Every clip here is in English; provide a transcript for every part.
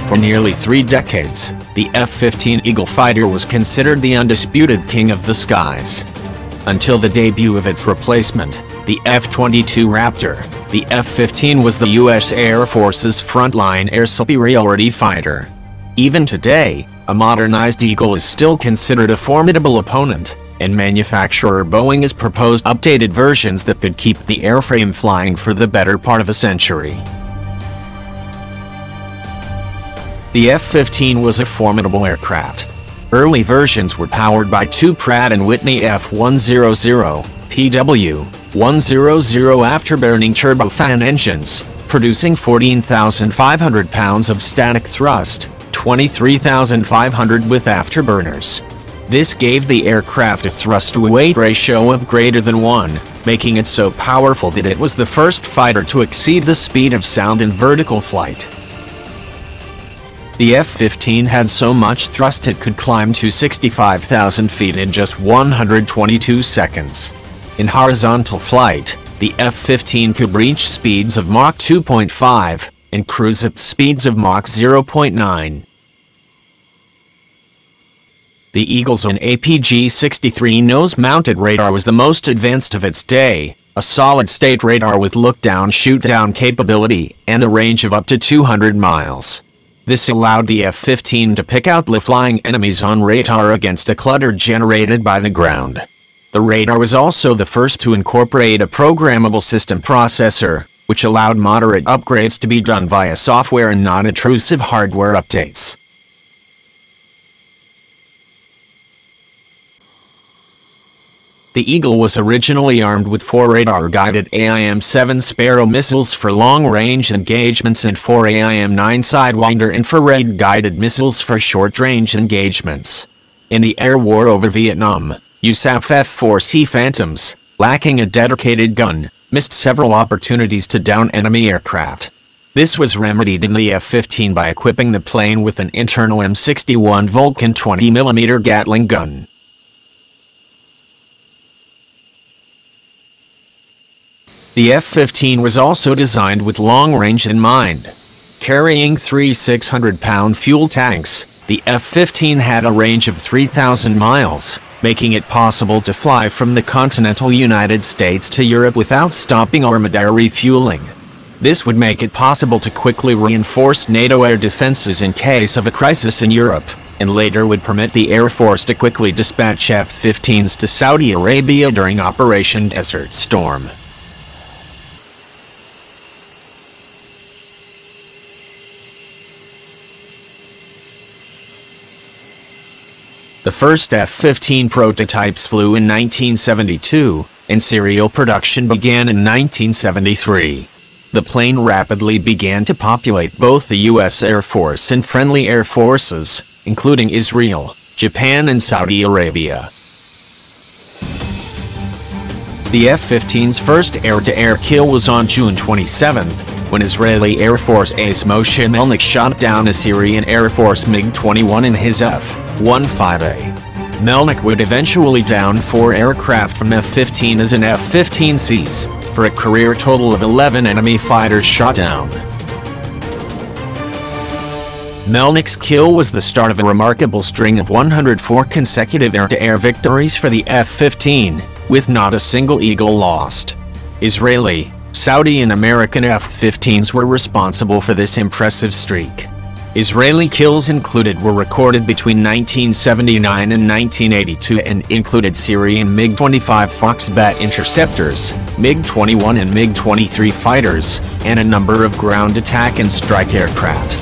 For nearly 3 decades, the F-15 Eagle fighter was considered the undisputed king of the skies. Until the debut of its replacement, the F-22 Raptor, the F-15 was the U.S. Air Force's frontline air superiority fighter. Even today, a modernized Eagle is still considered a formidable opponent, and manufacturer Boeing has proposed updated versions that could keep the airframe flying for the better part of a century. The F-15 was a formidable aircraft. Early versions were powered by 2 Pratt Whitney F100-PW-100 afterburning turbofan engines, producing 14,500 pounds of static thrust, 23,500 with afterburners. This gave the aircraft a thrust-to-weight ratio of greater than 1, making it so powerful that it was the first fighter to exceed the speed of sound in vertical flight. The F-15 had so much thrust it could climb to 65,000 feet in just 122 seconds. In horizontal flight, the F-15 could reach speeds of Mach 2.5 and cruise at speeds of Mach 0.9. The Eagle's own APG-63 nose-mounted radar was the most advanced of its day, a solid-state radar with look-down shoot-down capability and a range of up to 200 miles. This allowed the F-15 to pick out low-flying enemies on radar against a clutter generated by the ground. The radar was also the first to incorporate a programmable system processor, which allowed moderate upgrades to be done via software and non-intrusive hardware updates. The Eagle was originally armed with 4 radar-guided AIM-7 Sparrow missiles for long-range engagements and 4 AIM-9 Sidewinder infrared-guided missiles for short-range engagements. In the air war over Vietnam, USAF F-4C Phantoms, lacking a dedicated gun, missed several opportunities to down enemy aircraft. This was remedied in the F-15 by equipping the plane with an internal M61 Vulcan 20mm Gatling gun. The F-15 was also designed with long range in mind. Carrying 3 600-pound fuel tanks, the F-15 had a range of 3,000 miles, making it possible to fly from the continental United States to Europe without stopping or refueling. This would make it possible to quickly reinforce NATO air defenses in case of a crisis in Europe, and later would permit the Air Force to quickly dispatch F-15s to Saudi Arabia during Operation Desert Storm. The first F-15 prototypes flew in 1972, and serial production began in 1973. The plane rapidly began to populate both the U.S. Air Force and friendly air forces, including Israel, Japan, and Saudi Arabia. The F-15's first air-to-air kill was on June 27, when Israeli Air Force ace Moshe Melnik shot down a Syrian Air Force MiG-21 in his F-15A. Melnik would eventually down 4 aircraft from F-15 as in F-15Cs, for a career total of 11 enemy fighters shot down. Melnik's kill was the start of a remarkable string of 104 consecutive air-to-air victories for the F-15, with not a single Eagle lost. Israeli, Saudi and American F-15s were responsible for this impressive streak. Israeli kills were recorded between 1979 and 1982 and included Syrian MiG-25 Foxbat interceptors, MiG-21 and MiG-23 fighters, and a number of ground attack and strike aircraft.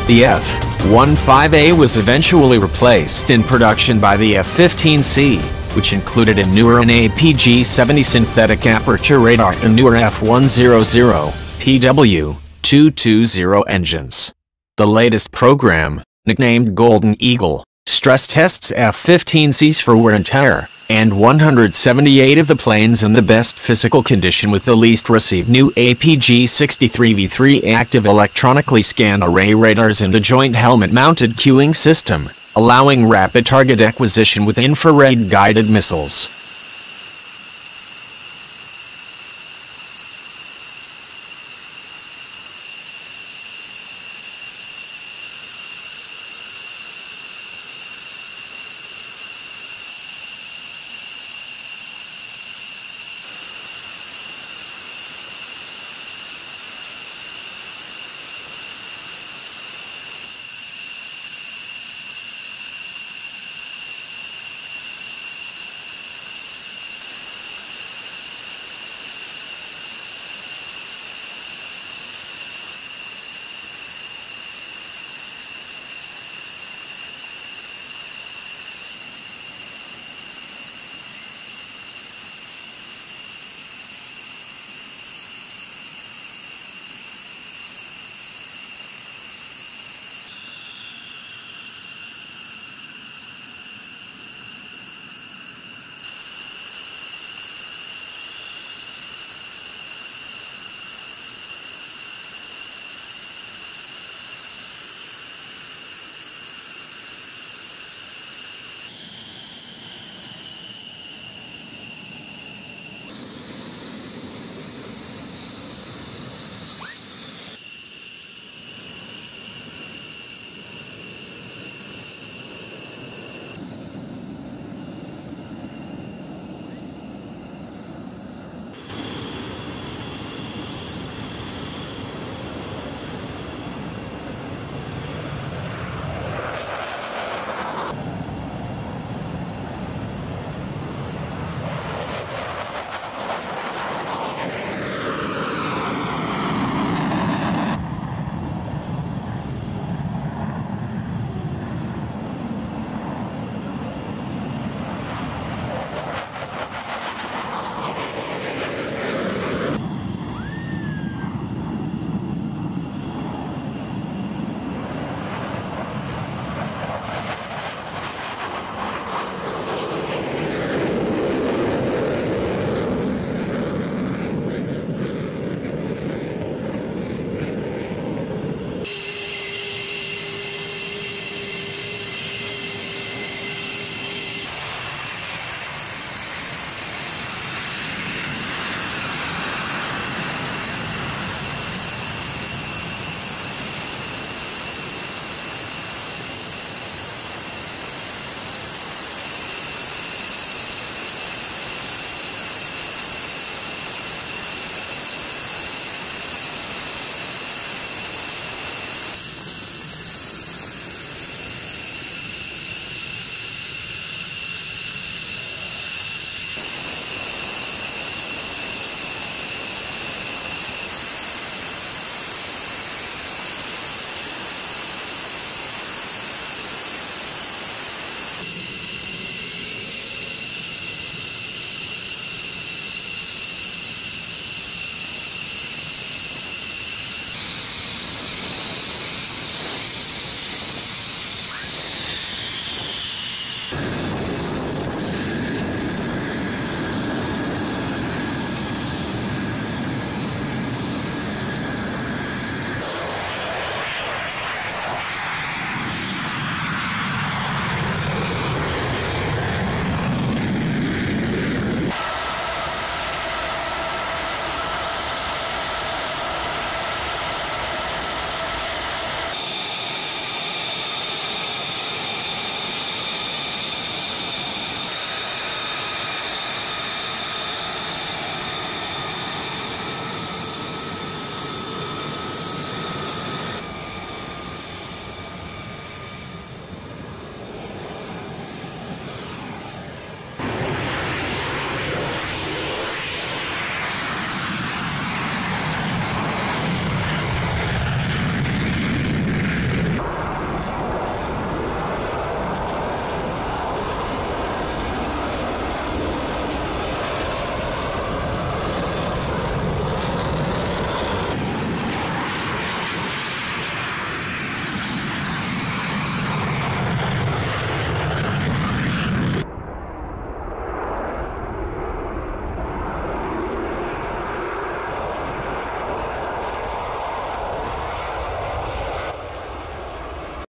The F-15A was eventually replaced in production by the F-15C, which included a newer APG-70 synthetic aperture radar and newer F-100-PW-100 engines. The latest program, nicknamed Golden Eagle, stress tests F-15Cs for wear and tear, and 178 of the planes in the best physical condition with the least received new APG-63V3 active electronically scanned array radars in the joint helmet-mounted cueing system, allowing rapid target acquisition with infrared-guided missiles.